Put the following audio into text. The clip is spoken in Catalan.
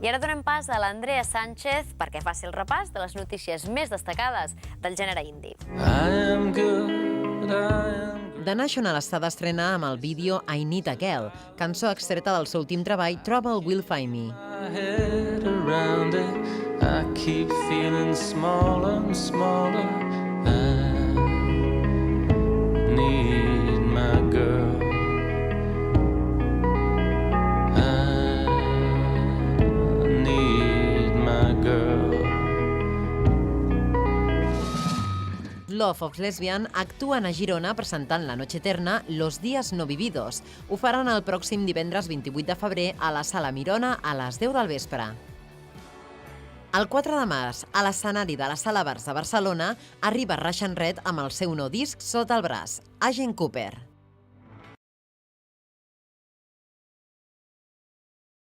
I ara donem pas a l'Andrea Sánchez perquè faci el repàs de les notícies més destacades del gènere indie. The National està d'estrena amb el vídeo I Need a Girl, cançó extreta del seu últim treball Trouble Will Find Me. I keep feeling smaller and smaller. I need my girl. I need my girl. Love of Lesbian actuen a Girona presentant La Noche Eterna Los Días No Vividos. Ho faran el pròxim divendres 28 de febrer a la Sala Mirona a les 10 del vespre. El 4 de març, a l'escenari de la Sala Bars de Barcelona, arriba Russian Red amb el seu nou disc sota el braç, Agent Cooper.